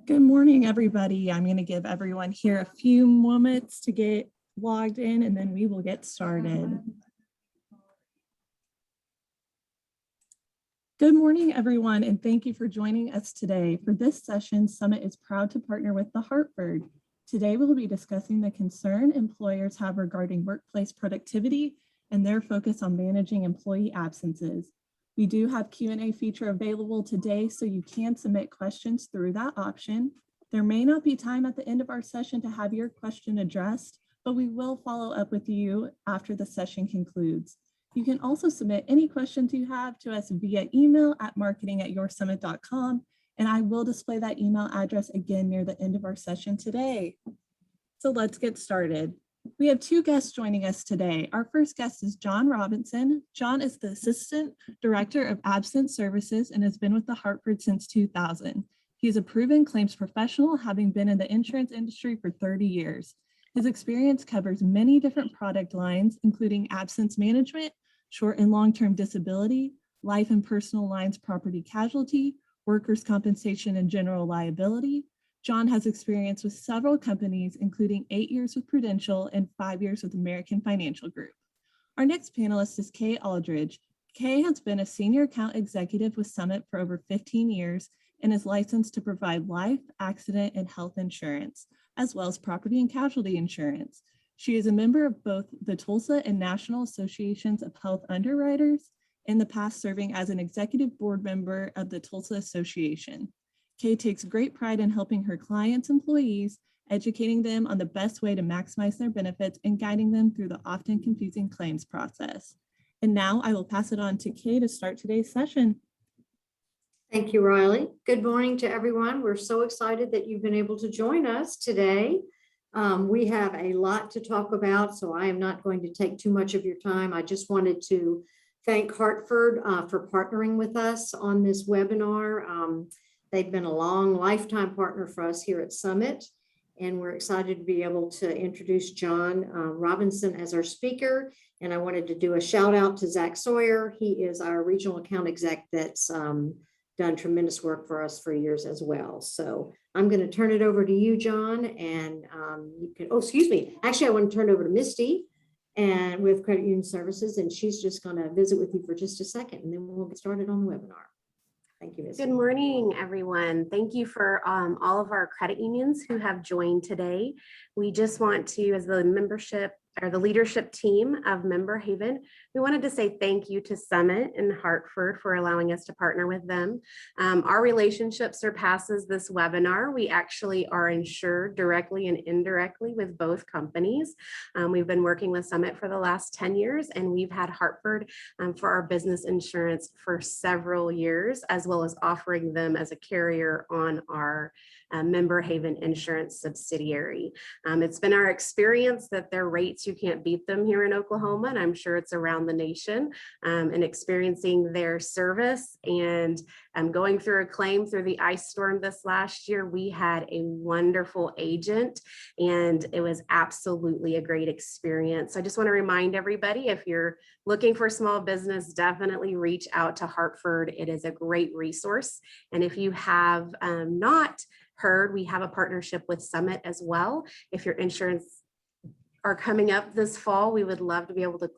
Good morning, everybody. I'm going to give everyone here a few moments to get logged in, and then we will get started. Good morning, everyone, and thank you for joining us today. For this session, Summit is proud to partner with the Hartford. Today, we'll be discussing the concern employers have regarding workplace productivity and their focus on managing employee absences. We do have Q&A feature available today, so you can submit questions through that option. There may not be time at the end of our session to have your question addressed, but we will follow up with you after the session concludes. You can also submit any questions you have to us via email at marketing@yoursummit.com, and I will display that email address again near the end of our session today. So let's get started. We have two guests joining us today. Our first guest is John Robinson. John is the Assistant Director of Absence Services and has been with the Hartford since 2000. He is a proven claims professional, having been in the insurance industry for 30 years. His experience covers many different product lines, including absence management, short and long-term disability, life and personal lines property casualty, workers' compensation and general liability. John has experience with several companies, including 8 years with Prudential and 5 years with American Financial Group. Our next panelist is Kay Aldridge. Kay has been a senior account executive with Summit for over 15 years and is licensed to provide life, accident, and health insurance, as well as property and casualty insurance. She is a member of both the Tulsa and National Associations of Health Underwriters, in the past serving as an executive board member of the Tulsa Association. Kay takes great pride in helping her clients' employees, educating them on the best way to maximize their benefits and guiding them through the often confusing claims process. And now I will pass it on to Kay to start today's session. Thank you, Riley. Good morning to everyone. We're so excited that you've been able to join us today. We have a lot to talk about, so I am not going to take too much of your time. I just wanted to thank Hartford for partnering with us on this webinar. They've been a long lifetime partner for us here at Summit, and we're excited to be able to introduce John Robinson as our speaker. And I wanted to do a shout out to Zach Sawyer. He is our regional account exec that's done tremendous work for us for years as well. So I'm going to turn it over to you, John, and you can, oh, excuse me. Actually, I want to turn it over to Misty and with Credit Union Services, and she's just going to visit with you for just a second, and then we'll get started on the webinar. Thank you, Misty. Good morning, everyone. Thank you for all of our credit unions who have joined today. We just want to, as the membership or the leadership team of Member Haven, we wanted to say thank you to Summit and Hartford for allowing us to partner with them. Our relationship surpasses this webinar. We actually are insured directly and indirectly with both companies. We've been working with Summit for the last 10 years, and we've had Hartford for our business insurance for several years, as well as offering them as a carrier on our Member Haven insurance subsidiary. It's been our experience that their rates, you can't beat them here in Oklahoma, and I'm sure it's around the nation, and experiencing their service and going through a claim through the ice storm this last year. We had a wonderful agent, and it was absolutely a great experience. I just want to remind everybody, if you're looking for small business, definitely reach out to Hartford. It is a great resource. And if you have not heard, we have a partnership with Summit as well. If your insurance are coming up this fall, we would love to be able to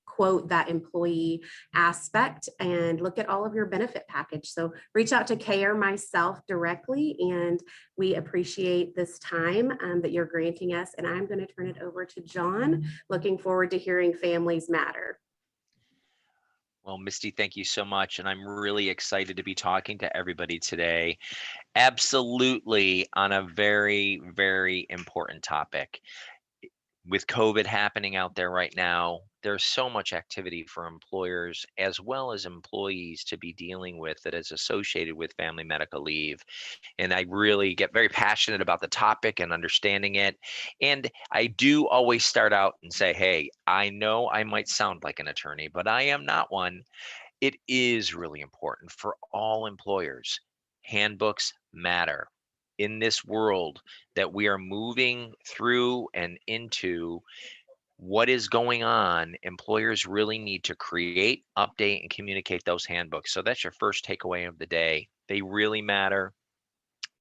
quote that employee aspect and look at all of your benefit package. So reach out to Kay or myself directly, and we appreciate this time that you're granting us. And I'm going to turn it over to John. Looking forward to hearing Families Matter. Well, Misty, thank you so much. And I'm really excited to be talking to everybody today. Absolutely on a very, very important topic. With COVID happening out there right now, there's so much activity for employers as well as employees to be dealing with that is associated with family medical leave. And I really get very passionate about the topic and understanding it. And I do always start out and say, hey, I know I might sound like an attorney, but I am not one. It is really important for all employers. Handbooks matter. In this world that we are moving through and into, what is going on, employers really need to create, update, and communicate those handbooks. So that's your first takeaway of the day. They really matter.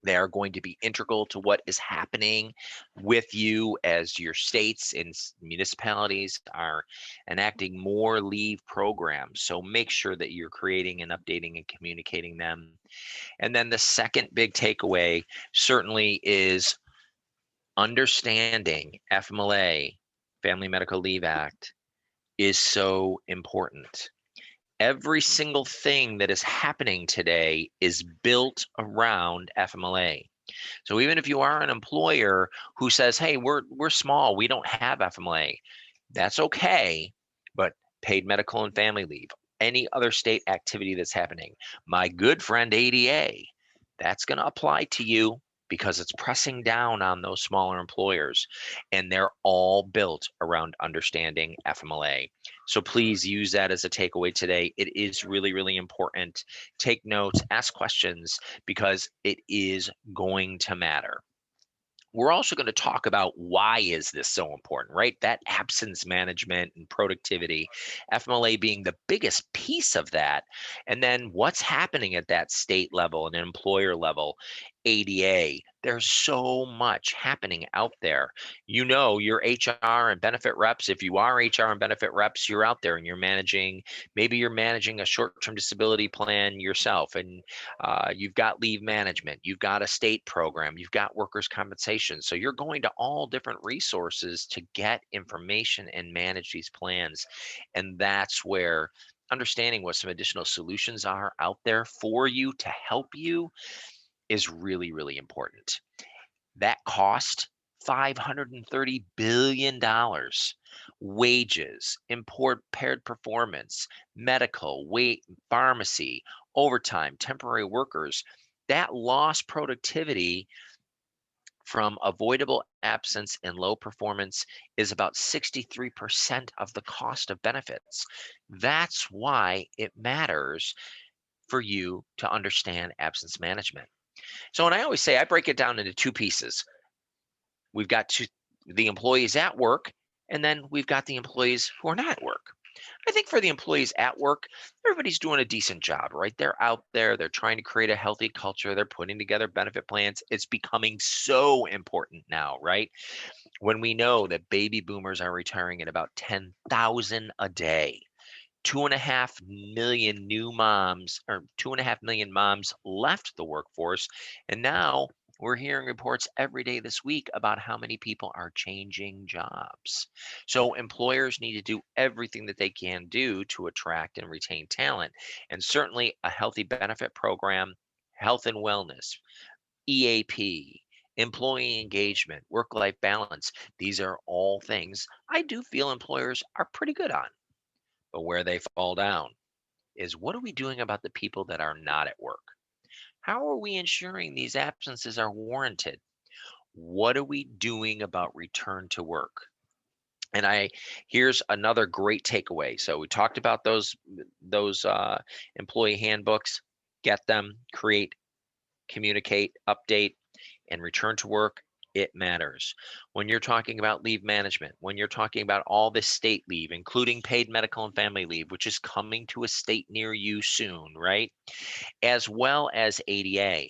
They are going to be integral to what is happening with you as your states and municipalities are enacting more leave programs. So make sure that you're creating and updating and communicating them. And then the second big takeaway certainly is understanding FMLA, Family Medical Leave Act, is so important. Every single thing that is happening today is built around FMLA. So even if you are an employer who says, hey, we're small, we don't have FMLA, that's okay, but paid medical and family leave, any other state activity that's happening, my good friend ADA, that's going to apply to you because it's pressing down on those smaller employers, and they're all built around understanding FMLA. So please use that as a takeaway today. It is really, really important. Take notes, ask questions, because it is going to matter. We're also going to talk about why is this so important, right? That absence management and productivity, FMLA being the biggest piece of that. And then what's happening at that state level and employer level, ADA. There's so much happening out there. You know, your HR and benefit reps, if you are HR and benefit reps, you're out there and you're managing, maybe you're managing a short-term disability plan yourself, and you've got leave management, you've got a state program, you've got workers' compensation. So you're going to all different resources to get information and manage these plans. And that's where understanding what some additional solutions are out there for you to help you is really, really important. That cost $530 billion. Wages, impaired performance, medical, pharmacy, overtime, temporary workers. That lost productivity from avoidable absence and low performance is about 63% of the cost of benefits. That's why it matters for you to understand absence management. So, and I always say I break it down into two pieces. We've got the employees at work, and then we've got the employees who are not at work. I think for the employees at work, everybody's doing a decent job, right? They're out there, they're trying to create a healthy culture, they're putting together benefit plans. It's becoming so important now, right? When we know that baby boomers are retiring at about 10,000 a day. 2.5 million new moms, or 2.5 million moms left the workforce. And now we're hearing reports every day this week about how many people are changing jobs. So employers need to do everything that they can do to attract and retain talent. And certainly a healthy benefit program, health and wellness, EAP, employee engagement, work-life balance. These are all things I do feel employers are pretty good on. But where they fall down is, what are we doing about the people that are not at work? How are we ensuring these absences are warranted? What are we doing about return to work? And here's another great takeaway. So we talked about those employee handbooks. Get them, create, communicate, update, and return to work. It matters. When you're talking about leave management, when you're talking about all this state leave, including paid medical and family leave, which is coming to a state near you soon, right? As well as ADA.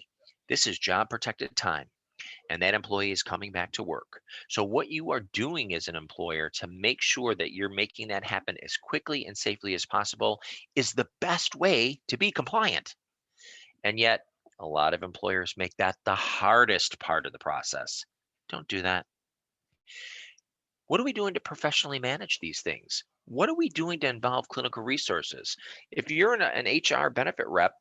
This is job protected time, and that employee is coming back to work. So what you are doing as an employer to make sure that you're making that happen as quickly and safely as possible is the best way to be compliant. And yet, a lot of employers make that the hardest part of the process. Don't do that. What are we doing to professionally manage these things? What are we doing to involve clinical resources? If you're an HR benefit rep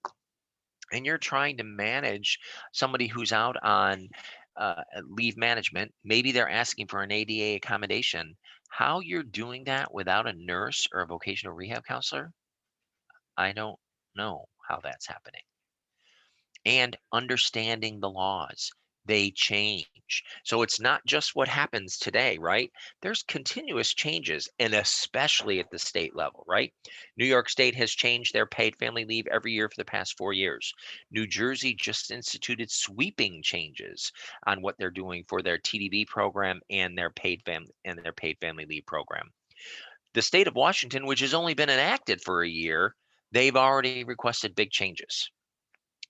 and you're trying to manage somebody who's out on leave management, maybe they're asking for an ADA accommodation, how you're doing that without a nurse or a vocational rehab counselor, I don't know how that's happening. And understanding the laws. they change. So it's not just what happens today, right? There's continuous changes, and especially at the state level, right? New York State has changed their paid family leave every year for the past 4 years. New Jersey just instituted sweeping changes on what they're doing for their TDV program and their paid family leave program. The state of Washington, which has only been enacted for a year, they've already requested big changes.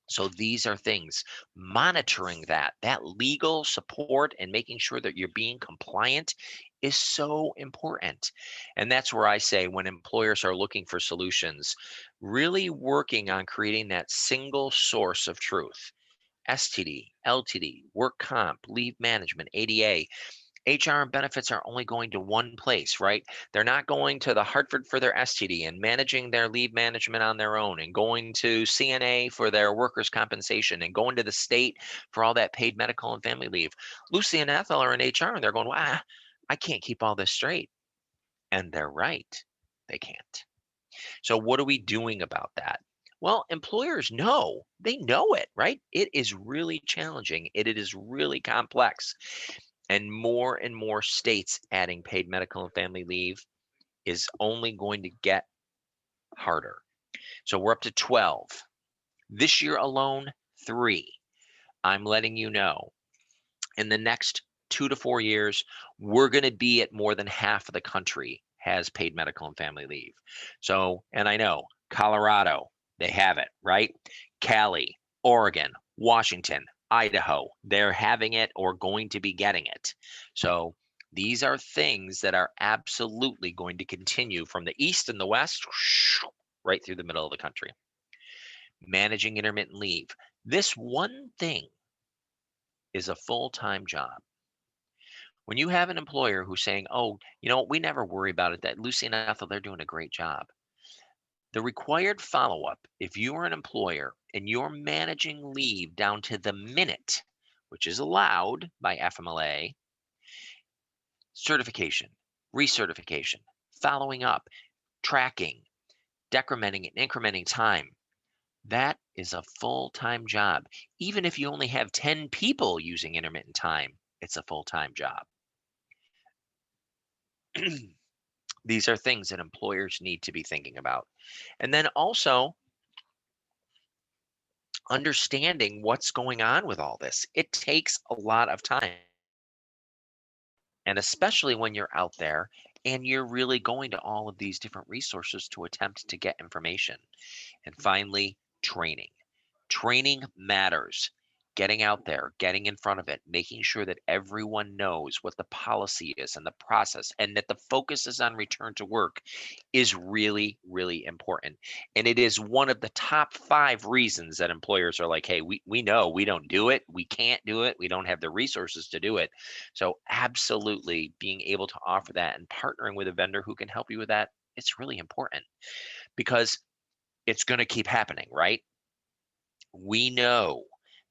So these are things, monitoring that legal support and making sure that you're being compliant is so important. And that's where I say when employers are looking for solutions, really working on creating that single source of truth. STD, LTD, work comp, leave management, ADA. HR and benefits are only going to one place, right? They're not going to the Hartford for their STD and managing their leave management on their own and going to CNA for their workers' compensation and going to the state for all that paid medical and family leave. Lucy and Ethel are in HR and they're going, wow, I can't keep all this straight. And they're right. They can't. So what are we doing about that? Well, employers know, they know it, right? It is really challenging. It is really complex. And more states adding paid medical and family leave is only going to get harder. So we're up to 12. This year alone, 3. I'm letting you know in the next 2 to 4 years, we're going to be at more than half of the country has paid medical and family leave. So, and I know Colorado, they have it, right? Cali, Oregon, Washington, Idaho, they're having it or going to be getting it. So these are things that are absolutely going to continue from the east and the west right through the middle of the country. Managing intermittent leave. This one thing is a full-time job. When you have an employer who's saying, oh, we never worry about it, that Lucy and Ethel, they're doing a great job. The required follow-up, if you are an employer and you're managing leave down to the minute, which is allowed by FMLA, certification, recertification, following up, tracking, decrementing and incrementing time, that is a full-time job. Even if you only have 10 people using intermittent time, it's a full-time job. These are things that employers need to be thinking about. And then also understanding what's going on with all this. It takes a lot of time. And especially when you're out there and you're really going to all of these different resources to attempt to get information. And finally, training. Training matters. Getting out there, getting in front of it, making sure that everyone knows what the policy is and the process, and that the focus is on return to work is really, really important. And it is one of the top 5 reasons that employers are like, hey, we know we don't do it. We can't do it. We don't have the resources to do it. So absolutely being able to offer that and partnering with a vendor who can help you with that, it's really important because it's going to keep happening, right? We know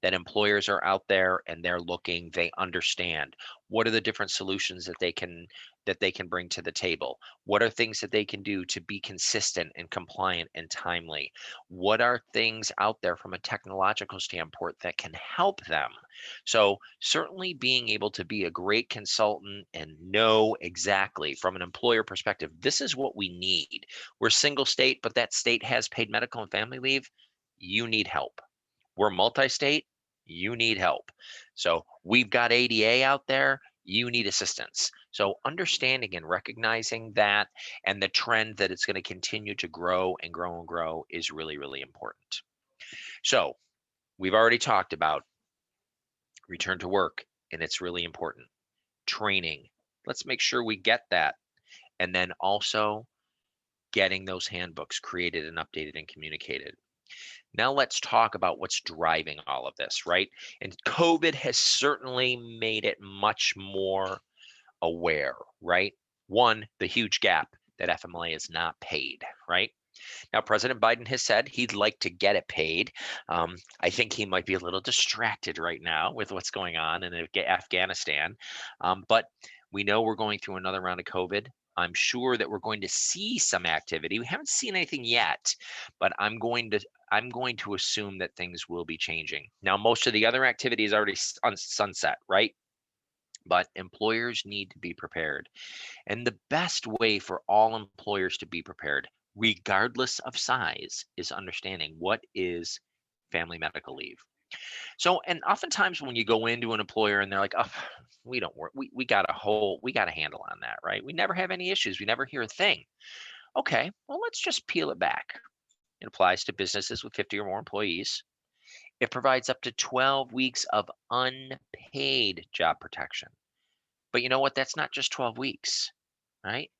that employers are out there and they're looking, they understand what are the different solutions that they can bring to the table. What are things that they can do to be consistent and compliant and timely? What are things out there from a technological standpoint that can help them? So certainly being able to be a great consultant and know exactly from an employer perspective, this is what we need. We're single state, but that state has paid medical and family leave. You need help. We're multi-state, you need help. So we've got ADA out there, you need assistance. So understanding and recognizing that and the trend that it's going to continue to grow and grow and grow is really, really important. So we've already talked about return to work, and it's really important. Training, let's make sure we get that. And then also getting those handbooks created and updated and communicated. Now let's talk about what's driving all of this, right? And COVID has certainly made it much more aware, right? One, the huge gap that FMLA is not paid, right? Now, President Biden has said he'd like to get it paid. I think he might be a little distracted right now with what's going on in Afghanistan. But we know we're going through another round of COVID. I'm sure that we're going to see some activity. We haven't seen anything yet, but I'm going to assume that things will be changing. Now, most of the other activity is already on sunset, right? But employers need to be prepared. And the best way for all employers to be prepared, regardless of size, is understanding what is family medical leave. So, and oftentimes when you go into an employer and they're like, oh, we don't work, we got a handle on that, right? We never have any issues. We never hear a thing. Okay, well, let's just peel it back. It applies to businesses with 50 or more employees. It provides up to 12 weeks of unpaid job protection. But you know what? That's not just 12 weeks, right?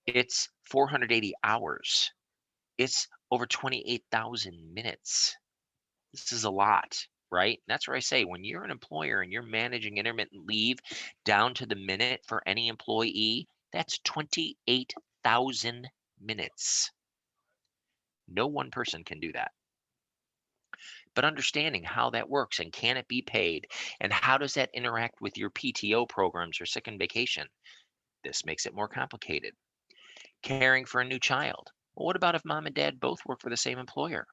It's 480 hours. It's over 28,000 minutes. This is a lot, right? That's where I say when you're an employer and you're managing intermittent leave down to the minute for any employee, that's 28,000 minutes. No one person can do that. But understanding how that works and can it be paid and how does that interact with your PTO programs or sick and vacation, this makes it more complicated. Caring for a new child. Well, what about if mom and dad both work for the same employer?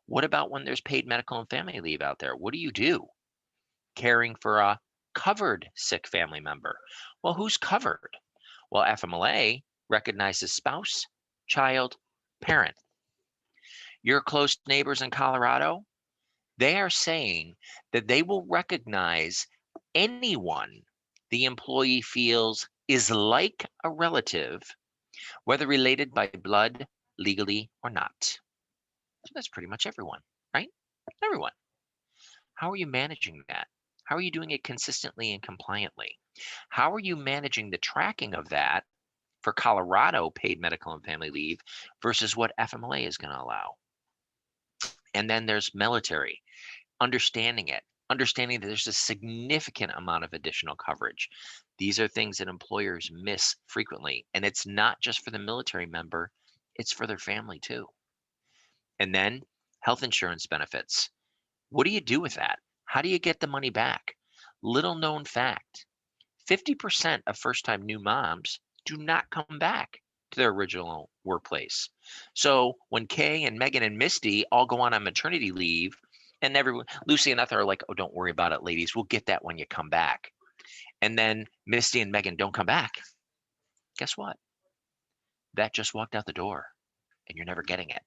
What about when there's paid medical and family leave out there? What do you do? Caring for a covered sick family member. Well, who's covered? Well, FMLA recognizes spouse, child, parent. Your close neighbors in Colorado, they are saying that they will recognize anyone the employee feels is like a relative, whether related by blood, legally, or not. So that's pretty much everyone, right? Everyone. How are you managing that? How are you doing it consistently and compliantly? How are you managing the tracking of that for Colorado paid medical and family leave versus what FMLA is going to allow? And then there's military, understanding it, understanding that there's a significant amount of additional coverage. These are things that employers miss frequently. And it's not just for the military member, it's for their family too. And then health insurance benefits. What do you do with that? How do you get the money back? Little known fact, 50% of first-time new moms do not come back to their original workplace. So when Kay and Megan and Misty all go on maternity leave, and everyone, Lucy and Ethel are like, oh, don't worry about it, ladies. We'll get that when you come back. And then Misty and Megan don't come back. Guess what? That just walked out the door and you're never getting it.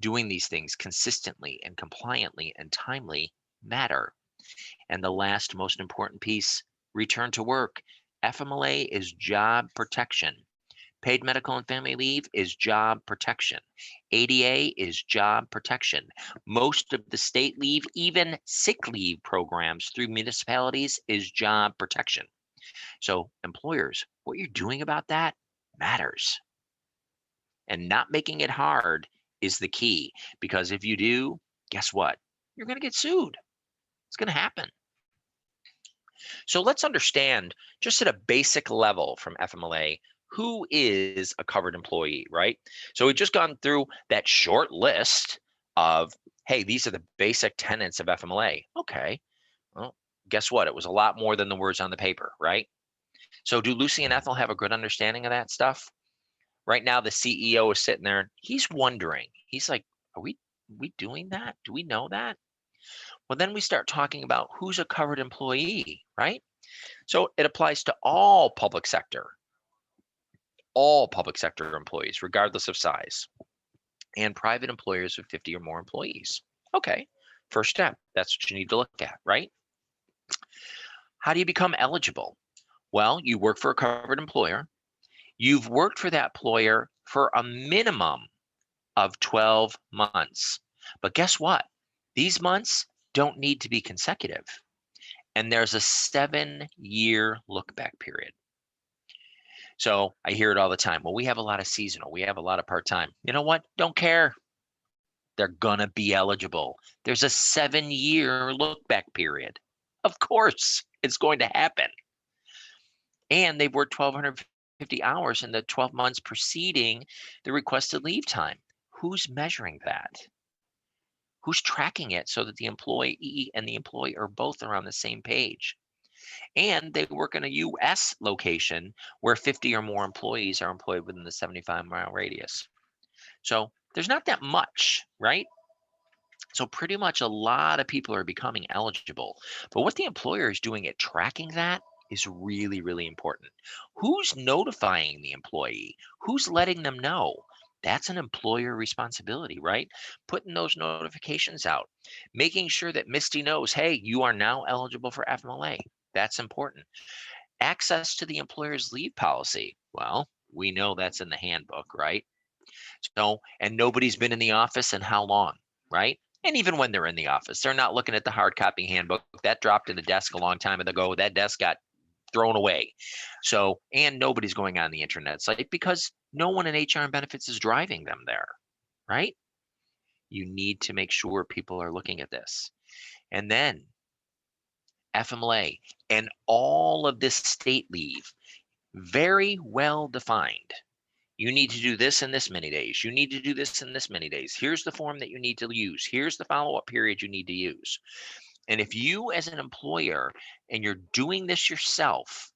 Doing these things consistently and compliantly and timely matter. And the last most important piece, return to work. FMLA is job protection. Paid medical and family leave is job protection. ADA is job protection. Most of the state leave, even sick leave programs through municipalities is job protection. So employers, what you're doing about that matters. And not making it hard is the key, because if you do, guess what? You're going to get sued. It's going to happen. So let's understand just at a basic level from FMLA, who is a covered employee, right? So we've just gone through that short list of, hey, these are the basic tenets of FMLA. Okay, well, guess what? It was a lot more than the words on the paper, right? So do Lucy and Ethel have a good understanding of that stuff? Right now, the CEO is sitting there, he's wondering, he's like, are we doing that? Do we know that? Well, then we start talking about who's a covered employee, right? So it applies to all public sector employees, regardless of size, and private employers with 50 or more employees. Okay, first step, that's what you need to look at, right? How do you become eligible? Well, you work for a covered employer. You've worked for that employer for a minimum of 12 months. But guess what? These months don't need to be consecutive. And there's a 7-year look back period. So I hear it all the time. Well, we have a lot of seasonal. We have a lot of part-time. You know what? Don't care. They're gonna be eligible. There's a 7-year look back period. Of course, it's going to happen. And they've worked 1,250 hours in the 12 months preceding the requested leave time. Who's measuring that? Who's tracking it so that the employee and the employer both are on the same page? And they work in a US location where 50 or more employees are employed within the 75-mile radius. So there's not that much, right? So pretty much a lot of people are becoming eligible. But what the employer is doing at tracking that is really, really important. Who's notifying the employee? Who's letting them know? That's an employer responsibility, right? Putting those notifications out, making sure that Misty knows, hey, you are now eligible for FMLA. That's important. Access to the employer's leave policy. Well, we know that's in the handbook, right? So, and nobody's been in the office in how long, right? And even when they're in the office, they're not looking at the hard copy handbook that dropped in the desk a long time ago. That desk got thrown away. So, and nobody's going on the internet site because no one in HR and benefits is driving them there, right? You need to make sure people are looking at this. And then FMLA and all of this state leave, very well defined. You need to do this in this many days. You need to do this in this many days. Here's the form that you need to use. Here's the follow-up period you need to use. And if you as an employer and you're doing this yourself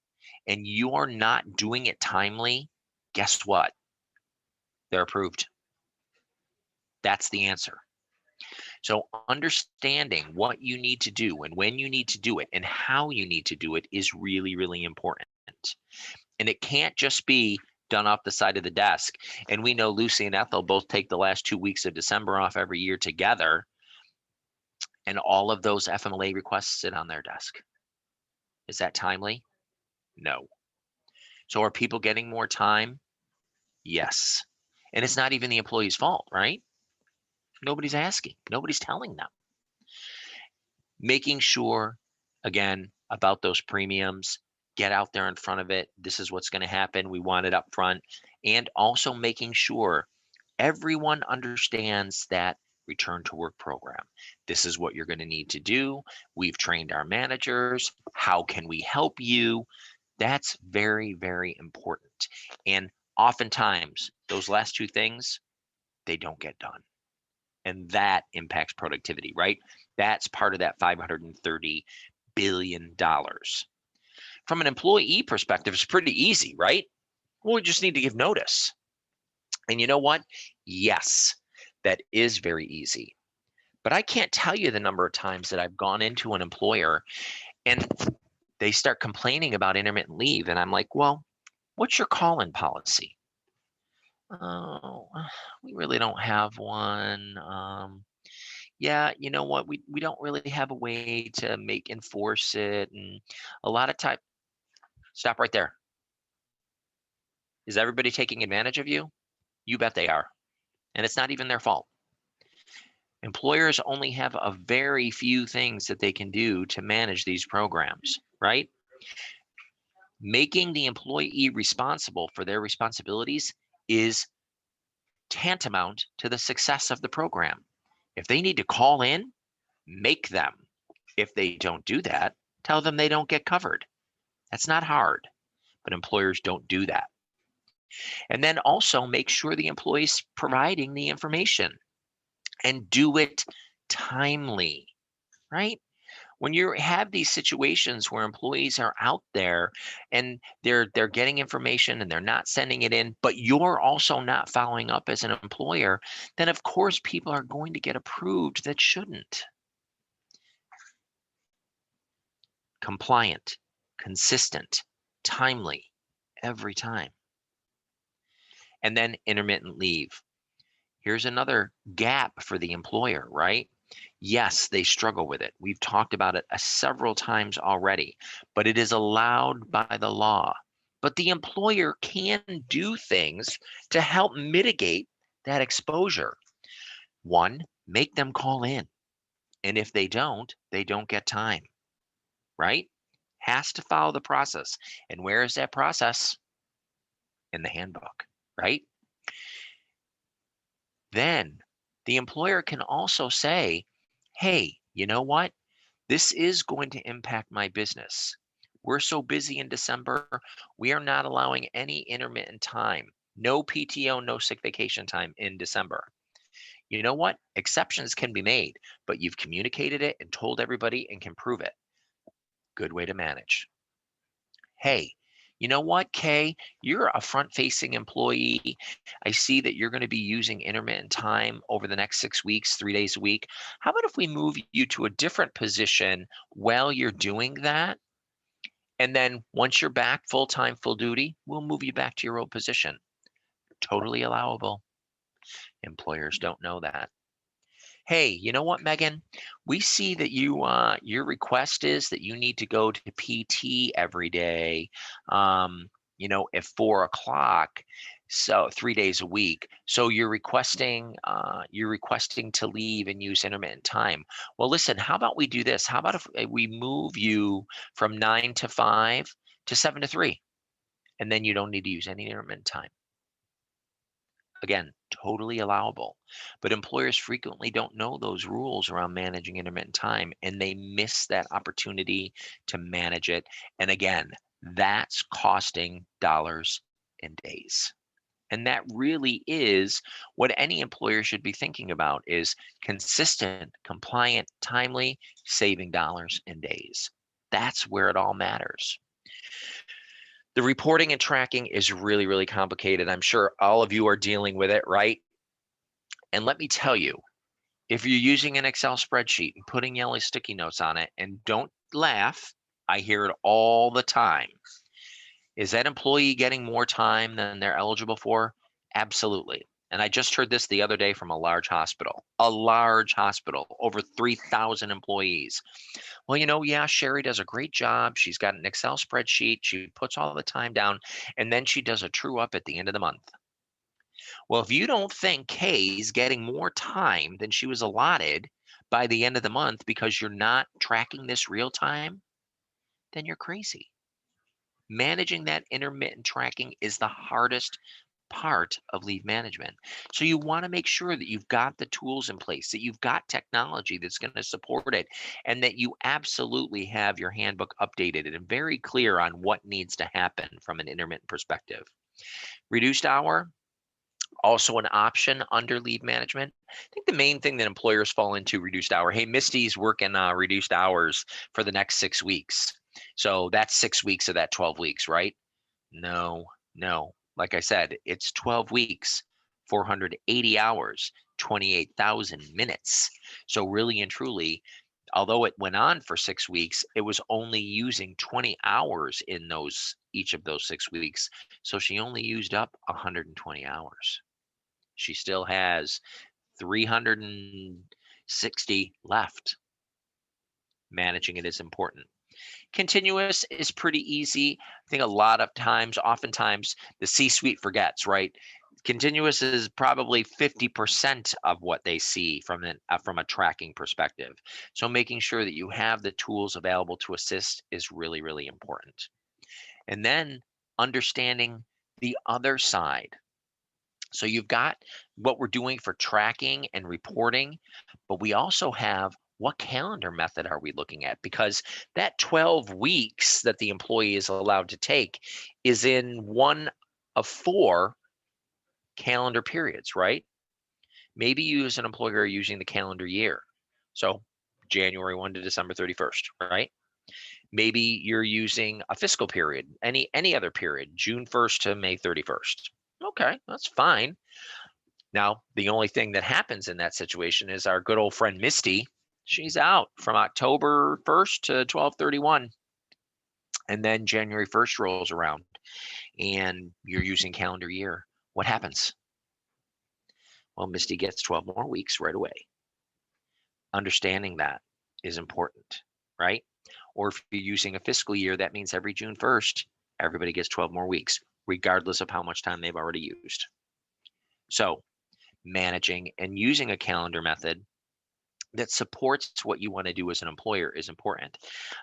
and you are not doing it timely, guess what? They're approved. That's the answer. So understanding what you need to do and when you need to do it and how you need to do it is really, really important. And it can't just be done off the side of the desk. And we know Lucy and Ethel both take the last 2 weeks of December off every year together. And all of those FMLA requests sit on their desk. Is that timely? No. So are people getting more time? Yes. And it's not even the employee's fault, right? Nobody's asking. Nobody's telling them. Making sure, again, about those premiums, get out there in front of it. This is what's going to happen. We want it up front. And also making sure everyone understands that return to work program. This is what you're going to need to do. We've trained our managers. How can we help you? That's very, very important. And oftentimes, those last two things, they don't get done. And that impacts productivity, right? That's part of that $530 billion. From an employee perspective, it's pretty easy, right? Well, we just need to give notice. And you know what? Yes, that is very easy. But I can't tell you the number of times that I've gone into an employer and they start complaining about intermittent leave. And I'm like, well, what's your call-in policy? Oh, we really don't have one. Yeah, you know what? We don't really have a way to enforce it. And a lot of time, stop right there. Is everybody taking advantage of you? You bet they are. And it's not even their fault. Employers only have a very few things that they can do to manage these programs, right? Making the employee responsible for their responsibilities is tantamount to the success of the program. If they need to call in, make them. If they don't do that, tell them they don't get covered. That's not hard, but employers don't do that. And then also make sure the employee's providing the information and do it timely, right? When you have these situations where employees are out there and they're getting information and they're not sending it in, but you're also not following up as an employer, then of course people are going to get approved that shouldn't. Compliant, consistent, timely, every time. And then intermittent leave. Here's another gap for the employer, right? Yes, they struggle with it. We've talked about it several times already, but it is allowed by the law. But the employer can do things to help mitigate that exposure. One, make them call in. And if they don't get time, right? Has to follow the process. And where is that process? In the handbook, right? Then the employer can also say, hey, you know what? This is going to impact my business. We're so busy in December, we are not allowing any intermittent time, no PTO, no sick vacation time in December. You know what? Exceptions can be made, but you've communicated it and told everybody and can prove it. Good way to manage. Hey, you know what, Kay? You're a front-facing employee. I see that you're going to be using intermittent time over the next 6 weeks, 3 days a week. How about if we move you to a different position while you're doing that? And then once you're back full-time, full duty, we'll move you back to your old position. Totally allowable. Employers don't know that. Hey, you know what, Megan? We see that your request is that you need to go to PT every day, at 4 o'clock, so 3 days a week. So you're requesting to leave and use intermittent time. Well, listen, how about we do this? How about if we move you from 9 to 5 to 7 to 3, and then you don't need to use any intermittent time. Again, totally allowable, but employers frequently don't know those rules around managing intermittent time, and they miss that opportunity to manage it. And again, that's costing dollars and days. And that really is what any employer should be thinking about, is consistent, compliant, timely, saving dollars and days. That's where it all matters. The reporting and tracking is really, really complicated. I'm sure all of you are dealing with it, right? And let me tell you, if you're using an Excel spreadsheet and putting yellow sticky notes on it, and don't laugh, I hear it all the time. Is that employee getting more time than they're eligible for? Absolutely. And I just heard this the other day from a large hospital, over 3,000 employees. Well, yeah, Sherry does a great job. She's got an Excel spreadsheet. She puts all the time down, and then she does a true up at the end of the month. Well, if you don't think Kay's getting more time than she was allotted by the end of the month because you're not tracking this real time, then you're crazy. Managing that intermittent tracking is the hardest part of leave management. So you want to make sure that you've got the tools in place, that you've got technology that's going to support it, and that you absolutely have your handbook updated and very clear on what needs to happen from an intermittent perspective. Reduced hour, also an option under leave management. I think the main thing that employers fall into reduced hour. Hey, Misty's working reduced hours for the next 6 weeks. So that's 6 weeks of that 12 weeks, right? No. Like I said, it's 12 weeks, 480 hours, 28,000 minutes. So really and truly, although it went on for 6 weeks, it was only using 20 hours in each of those 6 weeks. So she only used up 120 hours. She still has 360 left. Managing it is important. Continuous is pretty easy. I think oftentimes the C-suite forgets, right? Continuous is probably 50% of what they see from a tracking perspective. So making sure that you have the tools available to assist is really, really important. And then understanding the other side. So you've got what we're doing for tracking and reporting, but we also have what calendar method are we looking at? Because that 12 weeks that the employee is allowed to take is in one of 4 calendar periods, right? Maybe you as an employer are using the calendar year. So January 1 to December 31st, right? Maybe you're using a fiscal period, any other period, June 1st to May 31st. Okay, that's fine. Now, the only thing that happens in that situation is our good old friend Misty, she's out from October 1st to 12/31. And then January 1st rolls around and you're using calendar year. What happens? Well, Misty gets 12 more weeks right away. Understanding that is important, right? Or if you're using a fiscal year, that means every June 1st, everybody gets 12 more weeks, regardless of how much time they've already used. So managing and using a calendar method that supports what you want to do as an employer is important.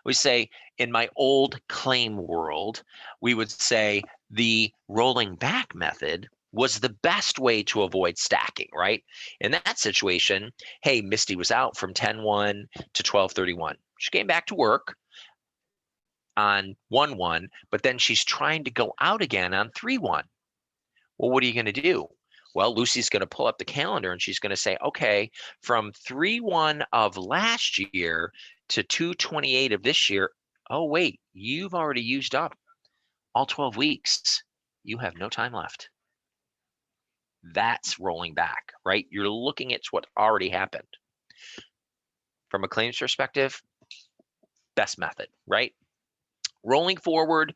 We say in my old claim world, we would say the rolling back method was the best way to avoid stacking, right? In that situation, hey, Misty was out from 10/1 to 12/31. She came back to work on 1/1, but then she's trying to go out again on 3/1. Well, what are you going to do? Well, Lucy's going to pull up the calendar and she's going to say, okay, from 3/1 of last year to 2/28 of this year, Oh, wait, you've already used up all 12 weeks. You have no time left. That's rolling back, right? You're looking at what already happened. From a claims perspective, best method, right? Rolling forward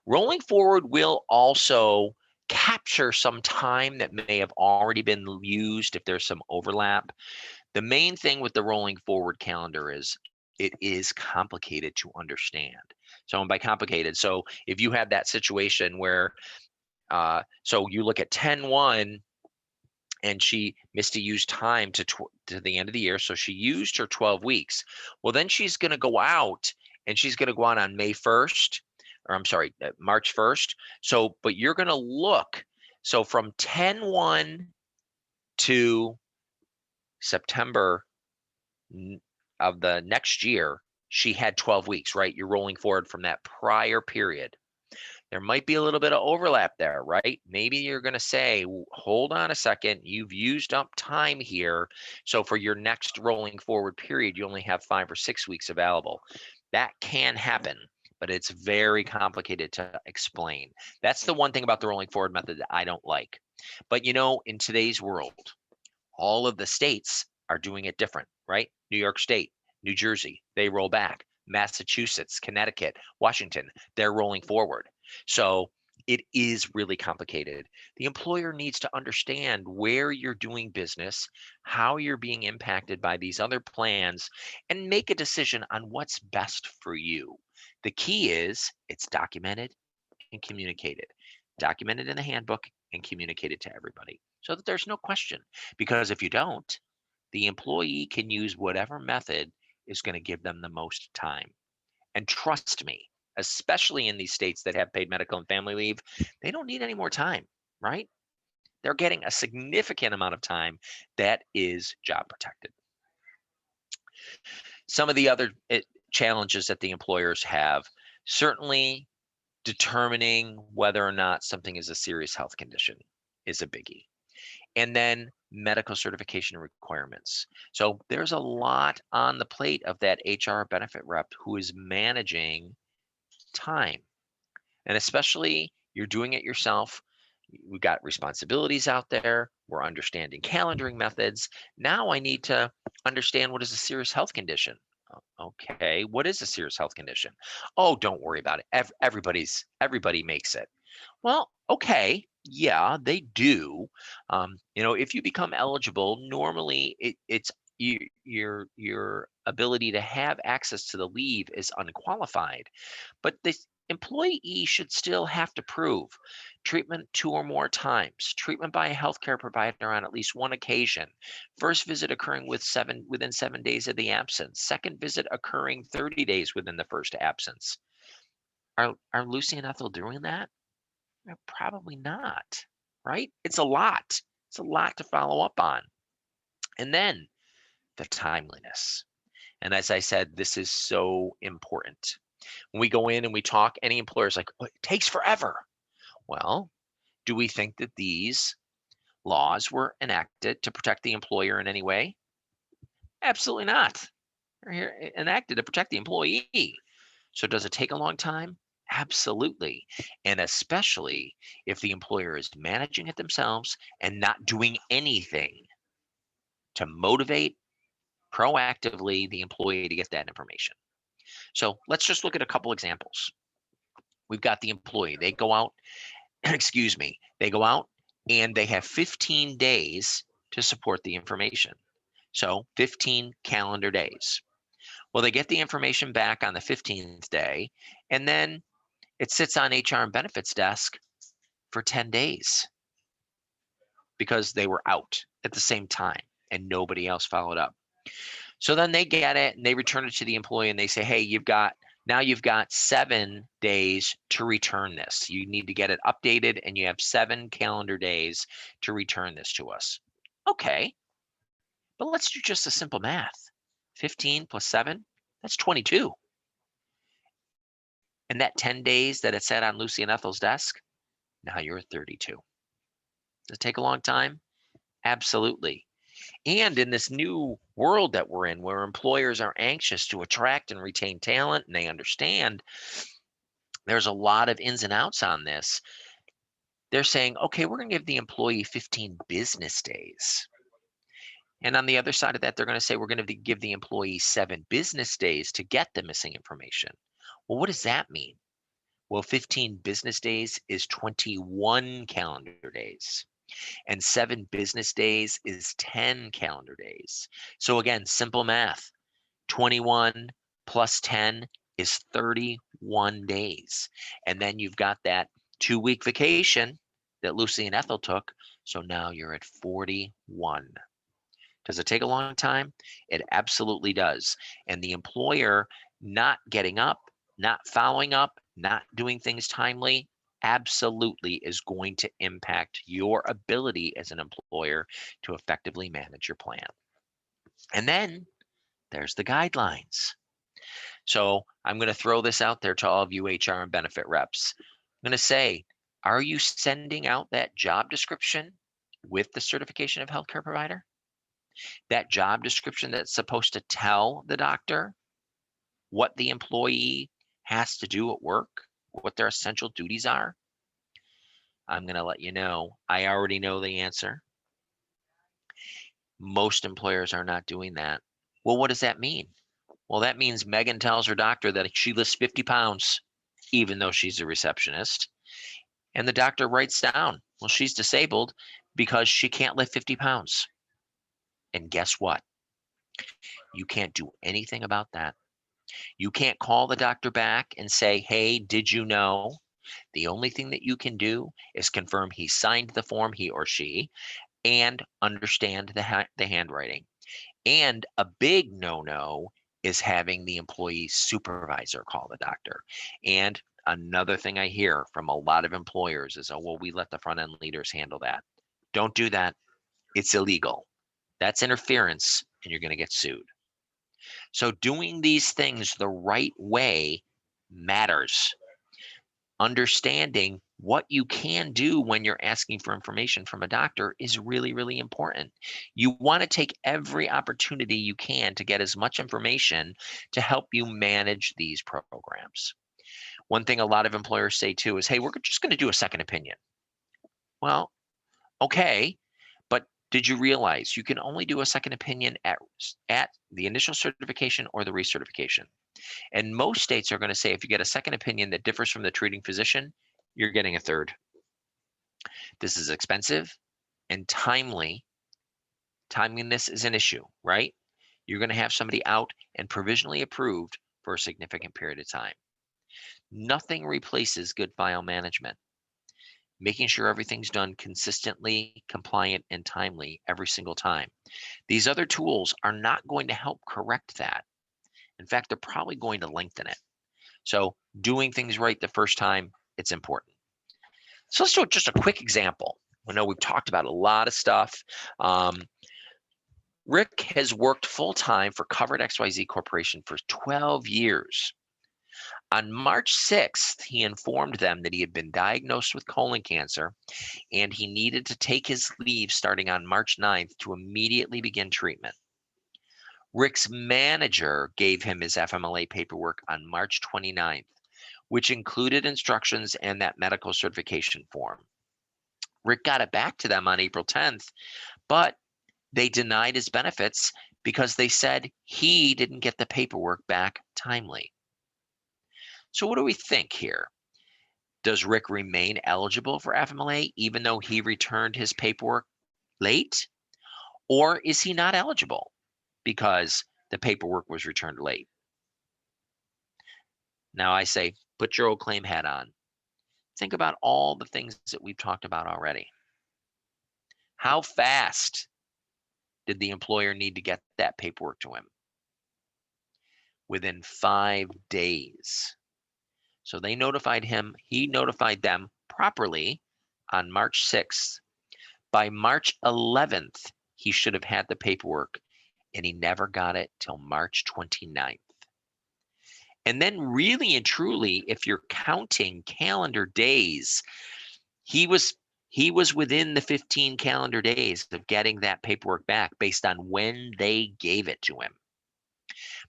will also capture some time that may have already been used if there's some overlap. The main thing with the rolling forward calendar is it is complicated to understand. So, and by complicated, so if you have that situation where, so you look at 10/1 and Misty used time to the end of the year, so she used her 12 weeks. Well, then she's going to go out and she's going to go out on May 1st, or I'm sorry, March 1st. So, but you're going to look, so from 10/1 to September of the next year, she had 12 weeks, right? You're rolling forward from that prior period. There might be a little bit of overlap there, right? Maybe you're going to say, hold on a second, you've used up time here. So for your next rolling forward period, you only have 5 or 6 weeks available. That can happen, but it's very complicated to explain. That's the one thing about the rolling forward method that I don't like. But you know, in today's world, all of the states are doing it different, right? New York State, New Jersey, they roll back. Massachusetts, Connecticut, Washington, they're rolling forward. So it is really complicated. The employer needs to understand where you're doing business, how you're being impacted by these other plans, and make a decision on what's best for you. The key is it's documented and communicated. Documented in the handbook and communicated to everybody so that there's no question. Because if you don't, the employee can use whatever method is going to give them the most time. And trust me, especially in these states that have paid medical and family leave, they don't need any more time, right? They're getting a significant amount of time that is job protected. Some of the other challenges that the employers have, certainly determining whether or not something is a serious health condition is a biggie. And then medical certification requirements. So there's a lot on the plate of that HR benefit rep who is managing time. And especially you're doing it yourself. We've got responsibilities out there. We're understanding calendaring methods. Now I need to understand what is a serious health condition. Okay, what is a serious health condition? Oh, don't worry about it. Everybody makes it. Well, okay, yeah, they do. You know, if you become eligible, normally it's your ability to have access to the leave is unqualified, but the employee should still have to prove treatment 2 or more times, treatment by a healthcare provider on at least one occasion, first visit occurring within 7 days of the absence, second visit occurring 30 days within the first absence. Are Lucy and Ethel doing that? Probably not, right? It's a lot. It's a lot to follow up on. And then the timeliness. And as I said, this is so important. When we go in and we talk, any employer's like, oh, it takes forever. Well, do we think that these laws were enacted to protect the employer in any way? Absolutely not. They're enacted to protect the employee. So does it take a long time? Absolutely. And especially if the employer is managing it themselves and not doing anything to motivate proactively the employee to get that information. So let's just look at a couple examples. We've got the employee. They go out, excuse me, they go out and they have 15 days to support the information. So 15 calendar days. Well, they get the information back on the 15th day, and then it sits on HR and benefits desk for 10 days because they were out at the same time and nobody else followed up. So then they get it and they return it to the employee and they say, hey, you've got 7 days to return this. You need to get it updated and you have 7 calendar days to return this to us. Okay, but let's do just a simple math. 15 plus 7, that's 22. And that 10 days that it sat on Lucy and Ethel's desk, now you're at 32. Does it take a long time? Absolutely. And in this new world that we're in, where employers are anxious to attract and retain talent, and they understand there's a lot of ins and outs on this, they're saying, okay, we're going to give the employee 15 business days. And on the other side of that, they're going to say, we're going to give the employee 7 business days to get the missing information. Well, what does that mean? Well, 15 business days is 21 calendar days. And 7 business days is 10 calendar days. So again, simple math, 21 plus 10 is 31 days. And then you've got that 2-week vacation that Lucy and Ethel took. So now you're at 41. Does it take a long time? It absolutely does. And the employer not getting up, not following up, not doing things timely, absolutely is going to impact your ability as an employer to effectively manage your plan. And then there's the guidelines. So I'm going to throw this out there to all of you HR and benefit reps. I'm going to say, are you sending out that job description with the certification of healthcare provider? That job description that's supposed to tell the doctor what the employee has to do at work, what their essential duties are? I'm going to let you know, I already know the answer. Most employers are not doing that. Well, what does that mean? Well, that means Megan tells her doctor that she lifts 50 pounds, even though she's a receptionist. And the doctor writes down, well, she's disabled because she can't lift 50 pounds. And guess what? You can't do anything about that. You can't call the doctor back and say, hey, did you know? The only thing that you can do is confirm he signed the form, he or she, and understand the handwriting. And a big no-no is having the employee supervisor call the doctor. And another thing I hear from a lot of employers is, oh, well, we let the front end leaders handle that. Don't do that. It's illegal. That's interference, and you're going to get sued. So doing these things the right way matters. Understanding what you can do when you're asking for information from a doctor is really, really important. You want to take every opportunity you can to get as much information to help you manage these programs. One thing a lot of employers say too is, hey, we're just going to do a second opinion. Well, okay, but did you realize you can only do a second opinion at the initial certification or the recertification? And most states are going to say if you get a second opinion that differs from the treating physician, you're getting a third. This is expensive and timely. Timeliness is an issue, right? You're going to have somebody out and provisionally approved for a significant period of time. Nothing replaces good file management. Making sure everything's done consistently, compliant, and timely every single time. These other tools are not going to help correct that. In fact, they're probably going to lengthen it. So doing things right the first time, it's important. So let's do just a quick example. I know we've talked about a lot of stuff. Rick has worked full-time for Covered XYZ Corporation for 12 years. On March 6th, he informed them that he had been diagnosed with colon cancer and he needed to take his leave starting on March 9th to immediately begin treatment. Rick's manager gave him his FMLA paperwork on March 29th, which included instructions and that medical certification form. Rick got it back to them on April 10th, but they denied his benefits because they said he didn't get the paperwork back timely. So what do we think here? Does Rick remain eligible for FMLA even though he returned his paperwork late? Or is he not eligible because the paperwork was returned late? Now I say, put your old claim hat on. Think about all the things that we've talked about already. How fast did the employer need to get that paperwork to him? Within 5 days. So they notified him, he notified them properly on March 6th. By March 11th, he should have had the paperwork and he never got it till March 29th. And then really and truly, if you're counting calendar days, he was He was within the 15 calendar days of getting that paperwork back based on when they gave it to him.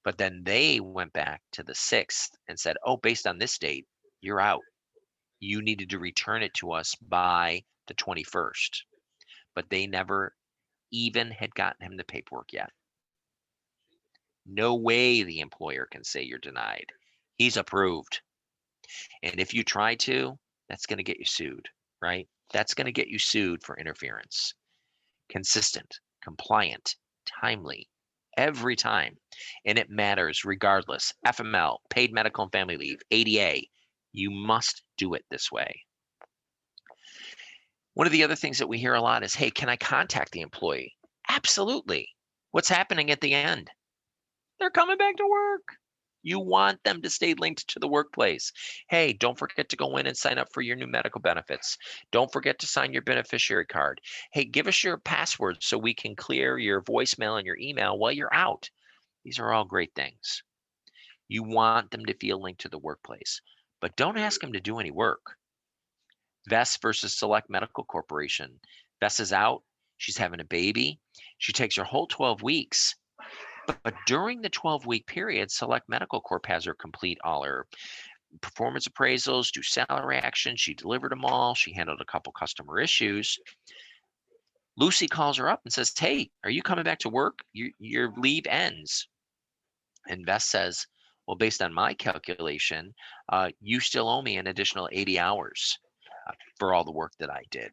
But then they went back to the 6th and said, oh, based on this date, you're out. You needed to return it to us by the 21st. But they never even had gotten him the paperwork yet. No way the employer can say you're denied. He's approved. And if you try to, that's going to get you sued, right? That's going to get you sued for interference. Consistent, compliant, timely, every time. And it matters regardless. FML, paid medical and family leave, ADA, you must do it this way. One of the other things that we hear a lot is, hey, can I contact the employee? Absolutely. What's happening at the end? They're coming back to work. You want them to stay linked to the workplace. Hey, don't forget to go in and sign up for your new medical benefits. Don't forget to sign your beneficiary card. Hey, give us your password so we can clear your voicemail and your email while you're out. These are all great things. You want them to feel linked to the workplace, but don't ask them to do any work. Vest versus Select Medical Corporation. Vest is out. She's having a baby. She takes her whole 12 weeks. But during the 12-week period, Select Medical Corp has her complete all her performance appraisals, do salary actions. She delivered them all. She handled a couple customer issues. Lucy calls her up and says, hey, are you coming back to work? Your leave ends. And Vest says, well, based on my calculation, you still owe me an additional 80 hours for all the work that I did.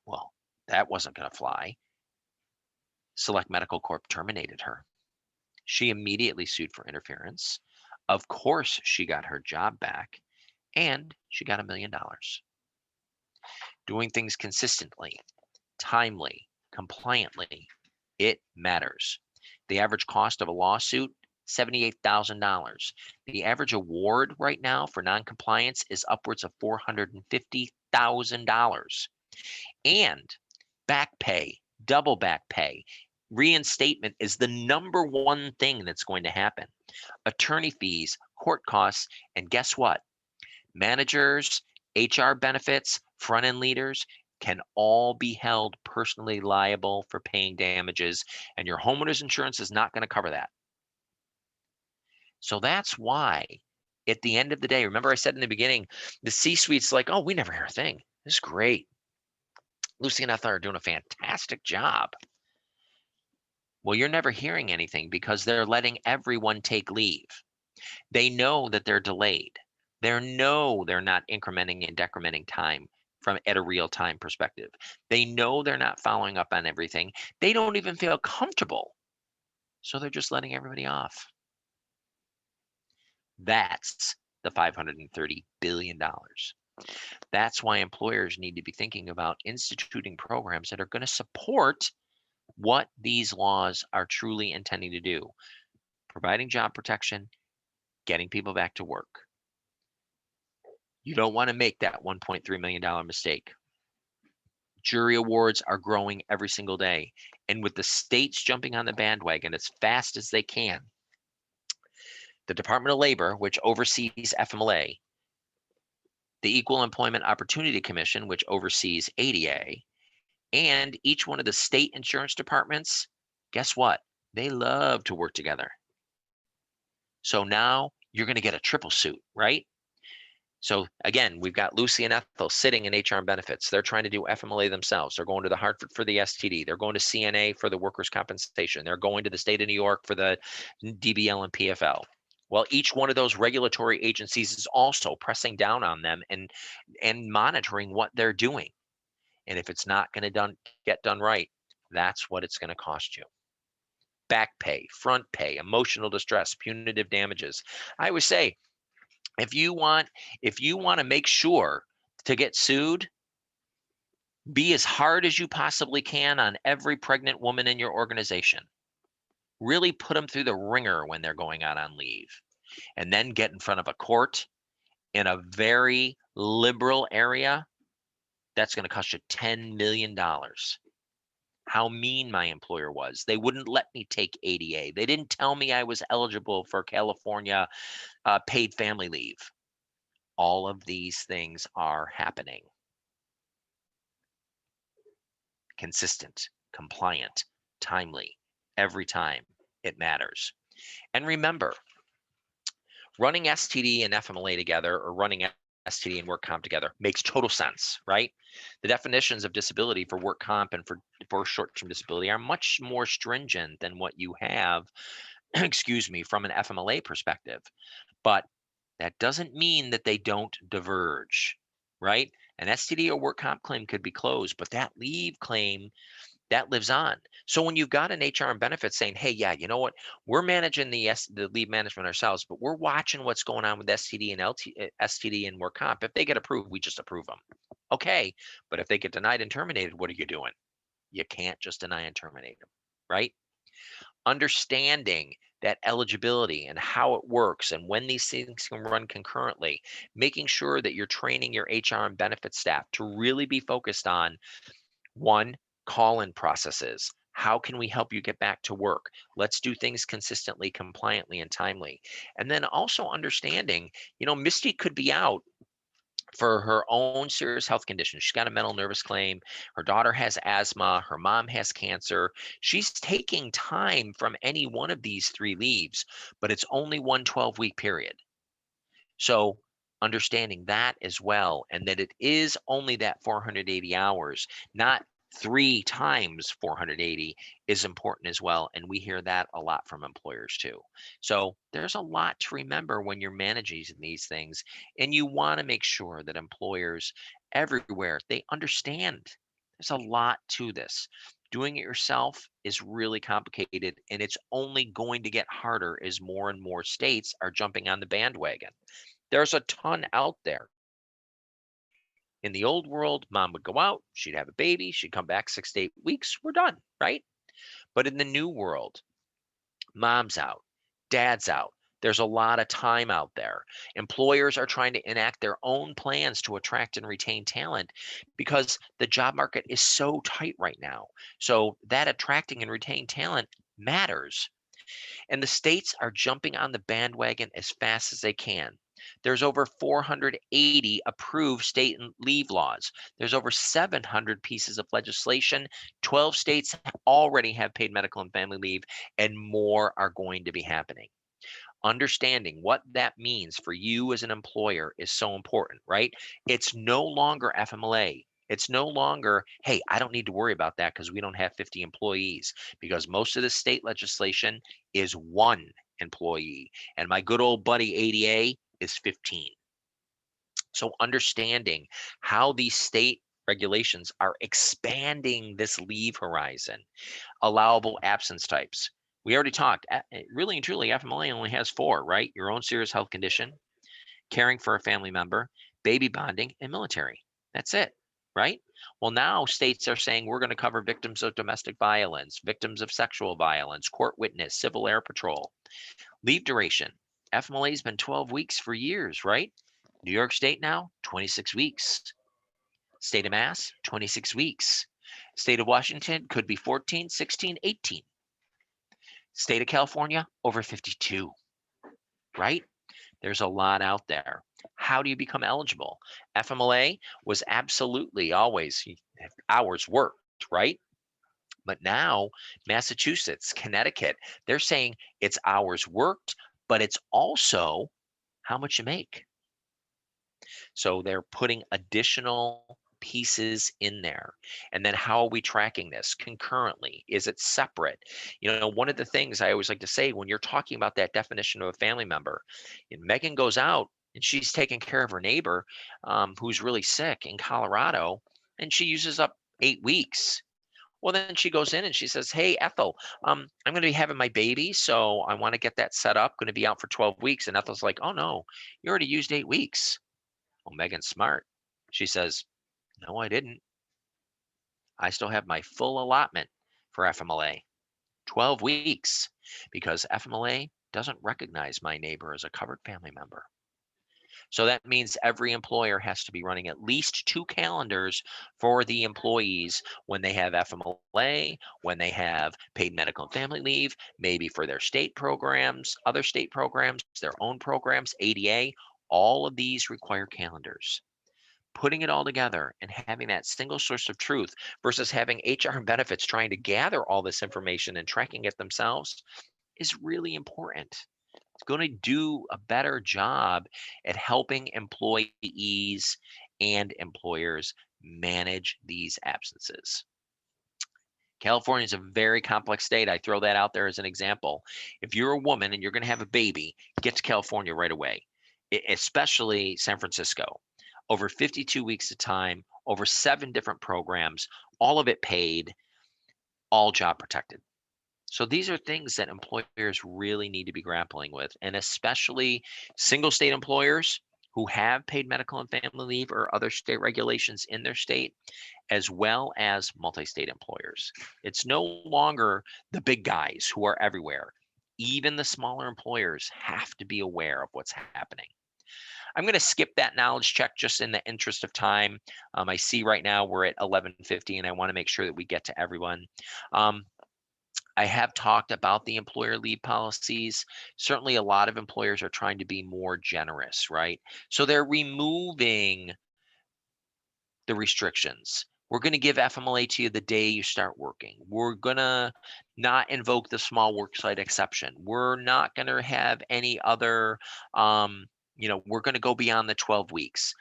Well, that wasn't going to fly. Select Medical Corp terminated her. She immediately sued for interference. Of course, she got her job back, and she got $1 million. Doing things consistently, timely, compliantly, it matters. The average cost of a lawsuit, $78,000. The average award right now for noncompliance is upwards of $450,000. And back pay, double back pay, reinstatement is the number one thing that's going to happen. Attorney fees, court costs, and guess what? Managers, HR benefits, front-end leaders can all be held personally liable for paying damages, and your homeowner's insurance is not going to cover that. So that's why at the end of the day, remember I said in the beginning, the C-suite's like, oh, we never hear a thing. This is great. Lucy and Ethel are doing a fantastic job. Well, you're never hearing anything because they're letting everyone take leave. They know that they're delayed. They know they're not incrementing and decrementing time from at a real time perspective. They know they're not following up on everything. They don't even feel comfortable. So they're just letting everybody off. That's the $530 billion. That's why employers need to be thinking about instituting programs that are going to support what these laws are truly intending to do. Providing job protection, getting people back to work. You don't want to make that $1.3 million mistake. Jury awards are growing every single day. And with the states jumping on the bandwagon as fast as they can, the Department of Labor, which oversees FMLA, the Equal Employment Opportunity Commission, which oversees ADA, and each one of the state insurance departments, guess what? They love to work together. So now you're going to get a triple suit, right? So again, we've got Lucy and Ethel sitting in HR and benefits. They're trying to do FMLA themselves. They're going to the Hartford for the STD. They're going to CNA for the workers' compensation. They're going to the state of New York for the DBL and PFL. Well, each one of those regulatory agencies is also pressing down on them and monitoring what they're doing. And if it's not going to get done right, that's what it's going to cost you. Back pay, front pay, emotional distress, punitive damages. I always say, if you want to make sure to get sued, be as hard as you possibly can on every pregnant woman in your organization. Really put them through the ringer when they're going out on leave, and then get in front of a court in a very liberal area. That's going to cost you $10 million. How mean my employer was. They wouldn't let me take ADA. They didn't tell me I was eligible for California paid family leave. All of these things are happening. consistent, compliant, timely, every time. It matters. And remember, running STD and FMLA together, or running STD and work comp together, makes total sense, right? The definitions of disability for work comp and for short-term disability are much more stringent than what you have, excuse me, from an FMLA perspective. But that doesn't mean that they don't diverge, right? An STD or work comp claim could be closed, but that leave claim, that lives on. So when you've got an HR and benefits saying, hey, yeah, you know what, we're managing the leave management ourselves, but we're watching what's going on with STD and STD and work comp. If they get approved, we just approve them. Okay, but if they get denied and terminated, what are you doing? You can't just deny and terminate them, right? Understanding that eligibility and how it works and when these things can run concurrently, making sure that you're training your HR and benefits staff to really be focused on, one, call-in processes. How can we help you get back to work? Let's do things consistently, compliantly, and timely. And then also understanding, Misty could be out for her own serious health condition. She's got a mental nervous claim. Her daughter has asthma. Her mom has cancer. She's taking time from any one of these 3 leaves, but it's only one 12-week period. So understanding that as well, and that it is only that 480 hours, not 3 times 480, is important as well. And we hear that a lot from employers too. So there's a lot to remember when you're managing these things, and you want to make sure that employers everywhere, they understand there's a lot to this. Doing it yourself is really complicated, and it's only going to get harder as more and more states are jumping on the bandwagon. There's a ton out there. In the old world, mom would go out, she'd have a baby, she'd come back 6 to 8 weeks, we're done, right? But in the new world, mom's out, dad's out. There's a lot of time out there. Employers are trying to enact their own plans to attract and retain talent because the job market is so tight right now. So that attracting and retaining talent matters. And the states are jumping on the bandwagon as fast as they can. There's over 480 approved state and leave laws. There's over 700 pieces of legislation. 12 states already have paid medical and family leave, and more are going to be happening. Understanding what that means for you as an employer is so important, right? It's no longer FMLA. It's no longer, hey, I don't need to worry about that because we don't have 50 employees, because most of the state legislation is 1 employee. And my good old buddy ADA is 15. So understanding how these state regulations are expanding this leave horizon, allowable absence types. We already talked, really and truly, FMLA only has 4, right? Your own serious health condition, caring for a family member, baby bonding, and military. That's it, right? Well, now states are saying we're going to cover victims of domestic violence, victims of sexual violence, court witness, civil air patrol. Leave duration. FMLA has been 12 weeks for years, right? New York State now, 26 weeks. State of Mass, 26 weeks. State of Washington could be 14, 16, 18. State of California, over 52, right? There's a lot out there. How do you become eligible? FMLA was absolutely always hours worked, right? But now Massachusetts, Connecticut, they're saying it's hours worked, but it's also how much you make. So they're putting additional pieces in there. And then how are we tracking this concurrently? Is it separate? One of the things I always like to say when you're talking about that definition of a family member, and Megan goes out and she's taking care of her neighbor who's really sick in Colorado, and she uses up 8 weeks. Well, then she goes in and she says, hey, Ethel, I'm going to be having my baby, so I want to get that set up. Going to be out for 12 weeks. And Ethel's like, oh, no, you already used 8 weeks. Well, Megan's smart. She says, no, I didn't. I still have my full allotment for FMLA, 12 weeks, because FMLA doesn't recognize my neighbor as a covered family member. So that means every employer has to be running at least 2 calendars for the employees when they have FMLA, when they have paid medical and family leave, maybe for their state programs, other state programs, their own programs, ADA. All of these require calendars. putting it all together and having that single source of truth versus having HR and benefits trying to gather all this information and tracking it themselves is really important. It's going to do a better job at helping employees and employers manage these absences. California is a very complex state. I throw that out there as an example. If you're a woman and you're going to have a baby, get to California right away, especially San Francisco. Over 52 weeks of time, over 7 different programs, all of it paid, all job protected. So these are things that employers really need to be grappling with, and especially single state employers who have paid medical and family leave or other state regulations in their state, as well as multi-state employers. It's no longer the big guys who are everywhere. Even the smaller employers have to be aware of what's happening. I'm going to skip that knowledge check just in the interest of time. I see right now we're at 11:50, and I want to make sure that we get to everyone. I have talked about the employer leave policies. Certainly, a lot of employers are trying to be more generous, right? So they're removing the restrictions. We're going to give FMLA to you the day you start working. We're going to not invoke the small worksite exception. We're not going to have any other, we're going to go beyond the 12 weeks.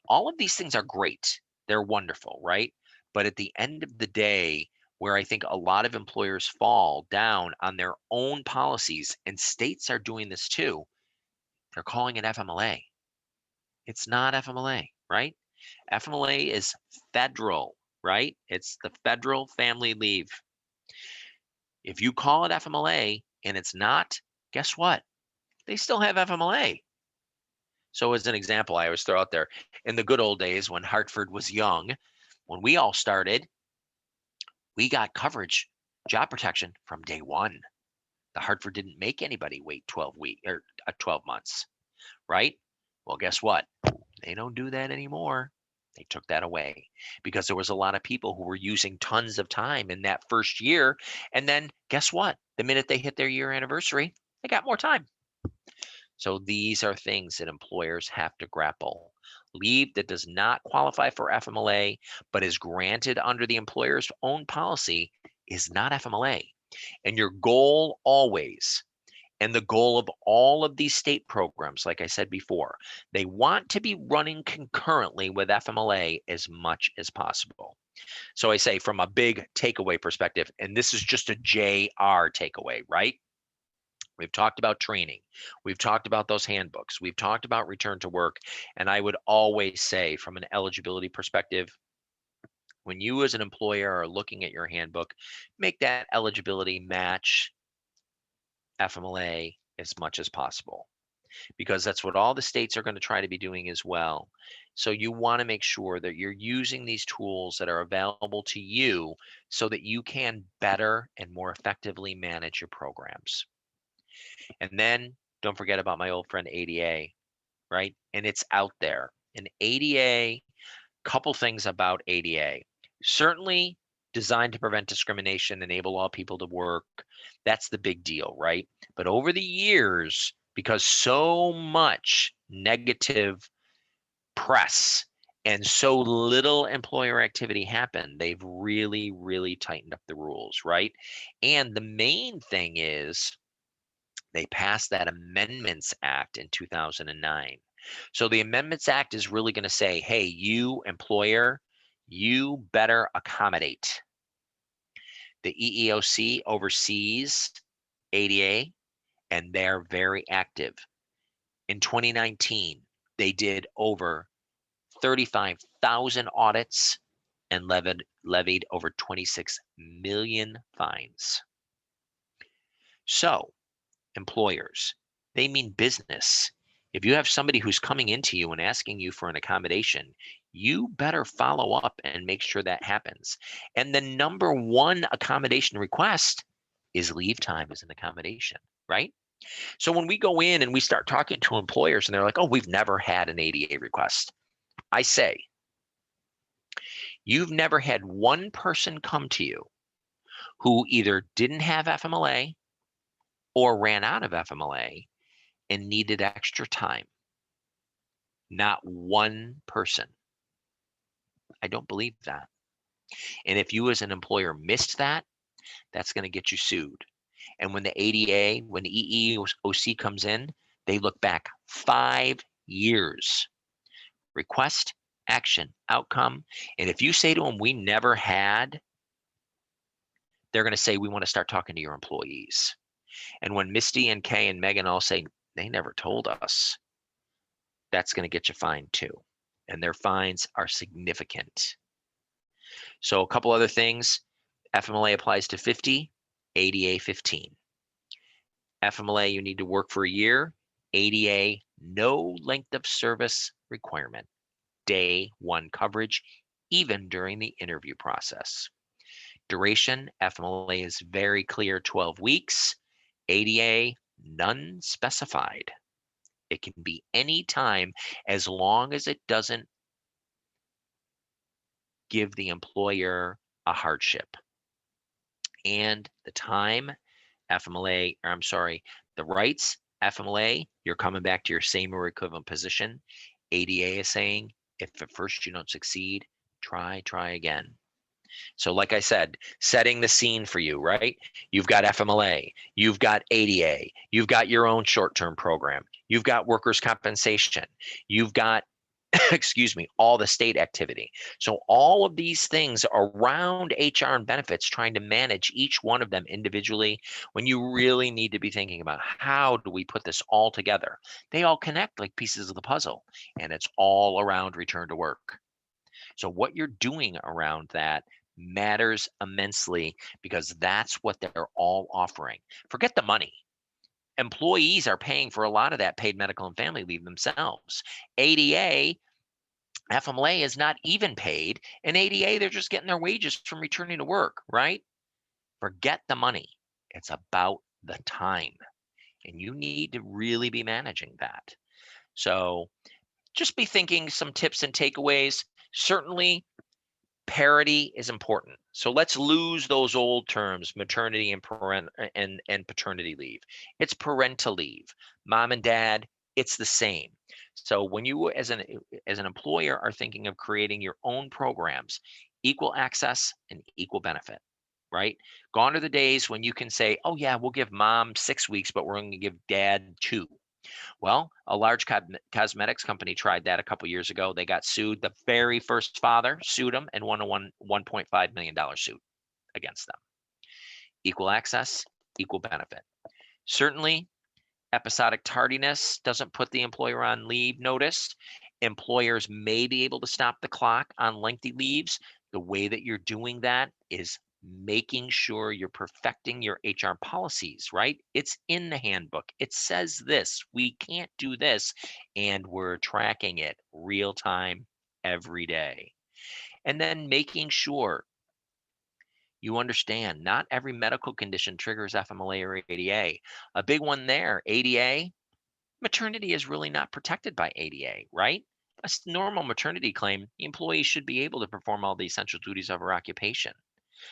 All of these things are great. They're wonderful, right? But at the end of the day, where I think a lot of employers fall down on their own policies, and states are doing this too, they're calling it FMLA. It's not FMLA, right? FMLA is federal, right? It's the federal family leave. If you call it FMLA and it's not, guess what? They still have FMLA. So as an example, I always throw out there, in the good old days when Hartford was young, when we all started, we got coverage, job protection from day one. The Hartford didn't make anybody wait 12 months, right? Well, guess what? They don't do that anymore. They took that away because there was a lot of people who were using tons of time in that first year. And then guess what? The minute they hit their year anniversary, they got more time. So these are things that employers have to grapple. Leave that does not qualify for FMLA, but is granted under the employer's own policy is not FMLA. And your goal always, and the goal of all of these state programs, like I said before, they want to be running concurrently with FMLA as much as possible. So I say from a big takeaway perspective, and this is just a JR takeaway, right? We've talked about training. We've talked about those handbooks. We've talked about return to work. And I would always say from an eligibility perspective, when you as an employer are looking at your handbook, make that eligibility match FMLA as much as possible, because that's what all the states are going to try to be doing as well. So you want to make sure that you're using these tools that are available to you so that you can better and more effectively manage your programs. And then don't forget about my old friend ADA, right? And it's out there. And ADA, couple things about ADA. Certainly designed to prevent discrimination, enable all people to work. That's the big deal, right? But over the years, because so much negative press and so little employer activity happened, they've really, really tightened up the rules, right? And the main thing is they passed that Amendments Act in 2009. So the Amendments Act is really going to say, hey, you employer, you better accommodate. The EEOC oversees ADA, and they're very active. In 2019, they did over 35,000 audits and levied over 26 million fines. So employers, they mean business. If you have somebody who's coming into you and asking you for an accommodation, you better follow up and make sure that happens. And the number one accommodation request is leave time as an accommodation, right? So when we go in and we start talking to employers and they're like, oh, we've never had an ADA request. I say, you've never had one person come to you who either didn't have FMLA or ran out of FMLA and needed extra time. Not one person. I don't believe that. And if you as an employer missed that, that's going to get you sued. And when the ADA, when the EEOC comes in, they look back 5 years. Request, action, outcome. And if you say to them, we never had, they're going to say, we want to start talking to your employees. And when Misty and Kay and Megan all say, they never told us, that's going to get you fined too. And their fines are significant. So a couple other things. FMLA applies to 50, ADA 15. FMLA, you need to work for a year. ADA, no length of service requirement. Day one coverage, even during the interview process. Duration, FMLA is very clear, 12 weeks. ADA, none specified. It can be any time as long as it doesn't give the employer a hardship. And the time, FMLA, or I'm sorry, the rights, FMLA, you're coming back to your same or equivalent position. ADA is saying, if at first you don't succeed, try again. So like I said, setting the scene for you, right? You've got FMLA, you've got ADA, you've got your own short-term program, you've got workers' compensation, you've got, excuse me, all the state activity. So all of these things around HR and benefits, trying to manage each one of them individually, when you really need to be thinking about how do we put this all together? They all connect like pieces of the puzzle, and it's all around return to work. So what you're doing around that matters immensely, because that's what they're all offering. Forget the money. Employees are paying for a lot of that paid medical and family leave themselves. ADA, FMLA is not even paid, and ADA, they're just getting their wages from returning to work, right? Forget the money. It's about the time, and you need to really be managing that. So just be thinking some tips and takeaways. Certainly, parity is important. So let's lose those old terms, maternity and paternity leave. It's parental leave. Mom and dad, it's the same. So when you as an employer are thinking of creating your own programs, equal access and equal benefit, right? Gone are the days when you can say, oh yeah, we'll give mom 6 weeks, but we're going to give dad 2. Well, a large cosmetics company tried that a couple years ago. They got sued. The very first father sued them and won a $1.5 million suit against them. Equal access, equal benefit. Certainly, episodic tardiness doesn't put the employer on leave notice. Employers may be able to stop the clock on lengthy leaves. The way that you're doing that is making sure you're perfecting your HR policies, right? It's in the handbook. It says this, we can't do this, and we're tracking it real time every day. And then making sure you understand not every medical condition triggers FMLA or ADA. A big one there, ADA, maternity is really not protected by ADA, right? A normal maternity claim, the employee should be able to perform all the essential duties of her occupation.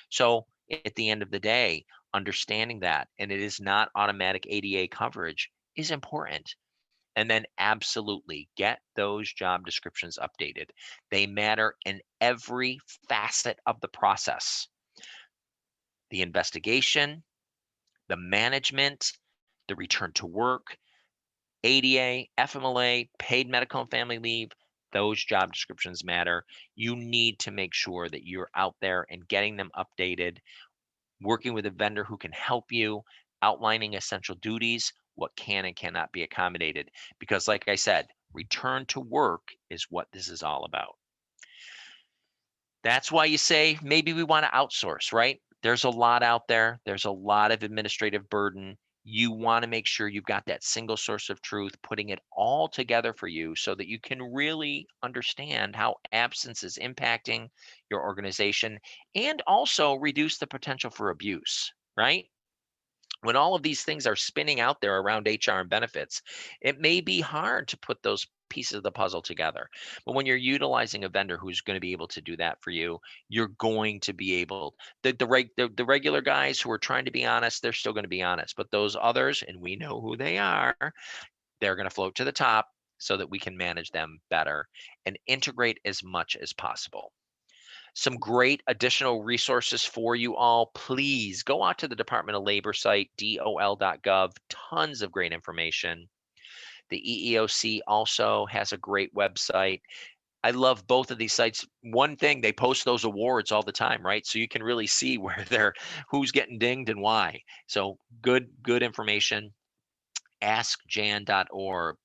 So at the end of the day, understanding that, and it is not automatic ADA coverage, is important. And then absolutely get those job descriptions updated. They matter in every facet of the process. The investigation, the management, the return to work, ADA, FMLA, paid medical and family leave, those job descriptions matter. You need to make sure that you're out there and getting them updated, working with a vendor who can help you, outlining essential duties, what can and cannot be accommodated. Because like I said, return to work is what this is all about. That's why you say, maybe we want to outsource, right? There's a lot out there. There's a lot of administrative burden. You want to make sure you've got that single source of truth, putting it all together for you so that you can really understand how absence is impacting your organization and also reduce the potential for abuse, right? When all of these things are spinning out there around HR and benefits, it may be hard to put those pieces of the puzzle together. But when you're utilizing a vendor who's going to be able to do that for you, you're going to be able, the regular guys who are trying to be honest, they're still going to be honest. But those others, and we know who they are, they're going to float to the top so that we can manage them better and integrate as much as possible. Some great additional resources for you all. Please go out to the Department of Labor site, dol.gov. Tons of great information. The EEOC also has a great website. I love both of these sites. One thing, they post those awards all the time, right? So you can really see where who's getting dinged and why. So good information. AskJan.org.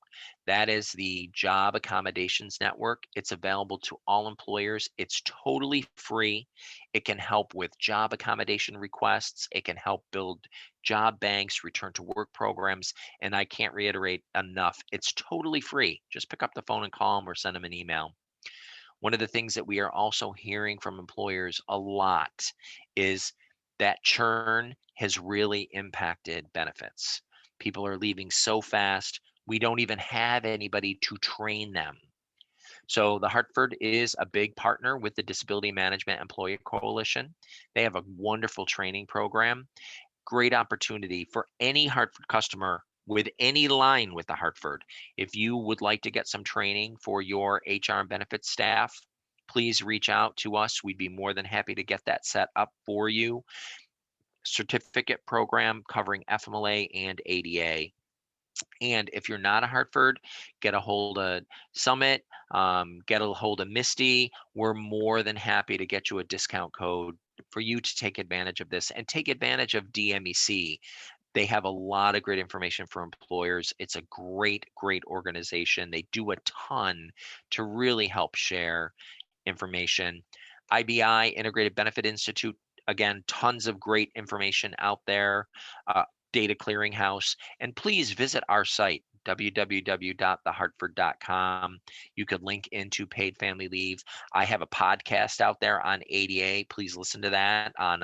That is the Job Accommodations Network. It's available to all employers. It's totally free. It can help with job accommodation requests. It can help build job banks, return to work programs. And I can't reiterate enough, it's totally free. Just pick up the phone and call them or send them an email. One of the things that we are also hearing from employers a lot is that churn has really impacted benefits. People are leaving so fast, we don't even have anybody to train them. So the Hartford is a big partner with the Disability Management Employer Coalition. They have a wonderful training program. Great opportunity for any Hartford customer with any line with the Hartford. If you would like to get some training for your HR and benefits staff, please reach out to us. We'd be more than happy to get that set up for you. Certificate program covering FMLA and ADA. And if you're not a Hartford, get a hold of Summit, get a hold of Misty. We're more than happy to get you a discount code for you to take advantage of this and take advantage of DMEC. They have a lot of great information for employers. It's a great organization. They do a ton to really help share information. IBI, Integrated Benefit Institute, again, tons of great information out there. Data Clearinghouse, and please visit our site, www.thehartford.com. You could link into paid family leave. I have a podcast out there on ADA. Please listen to that on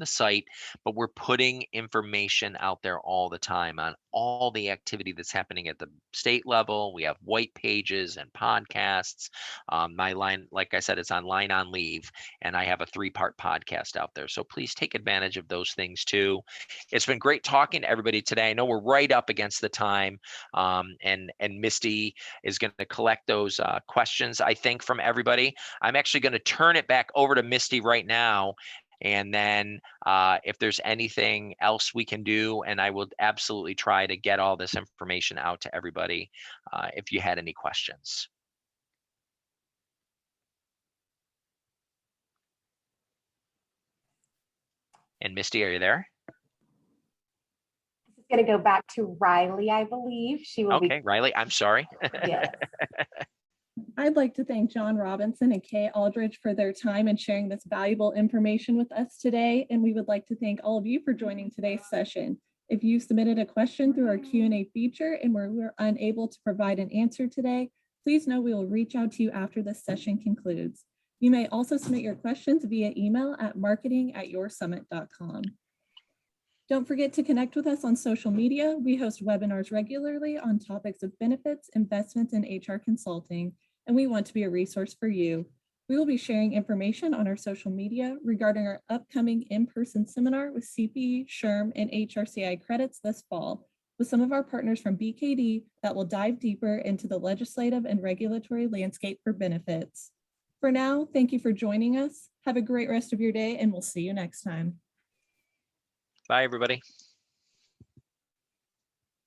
the site, but we're putting information out there all the time on all the activity that's happening at the state level. We have white pages and podcasts. My line, like I said, it's on Line on Leave, and I have a 3-part podcast out there. So please take advantage of those things too. It's been great talking to everybody today. I know we're right up against the time, and Misty is going to collect those questions, I think, from everybody. I'm actually going to turn it back over to Misty right now. And then if there's anything else we can do, and I will absolutely try to get all this information out to everybody if you had any questions. And Misty, are you there? This is going to go back to Riley, I believe. She will Okay, Riley, I'm sorry. Yes. I'd like to thank John Robinson and Kay Aldridge for their time and sharing this valuable information with us today. And we would like to thank all of you for joining today's session. If you submitted a question through our Q&A feature and we're unable to provide an answer today, please know we will reach out to you after this session concludes. You may also submit your questions via email at marketing@yoursummit.com. Don't forget to connect with us on social media. We host webinars regularly on topics of benefits, investments, and HR consulting, and we want to be a resource for you. We will be sharing information on our social media regarding our upcoming in-person seminar with CPE, SHRM, and HRCI credits this fall, with some of our partners from BKD that will dive deeper into the legislative and regulatory landscape for benefits. For now, thank you for joining us. Have a great rest of your day, and we'll see you next time. Bye, everybody.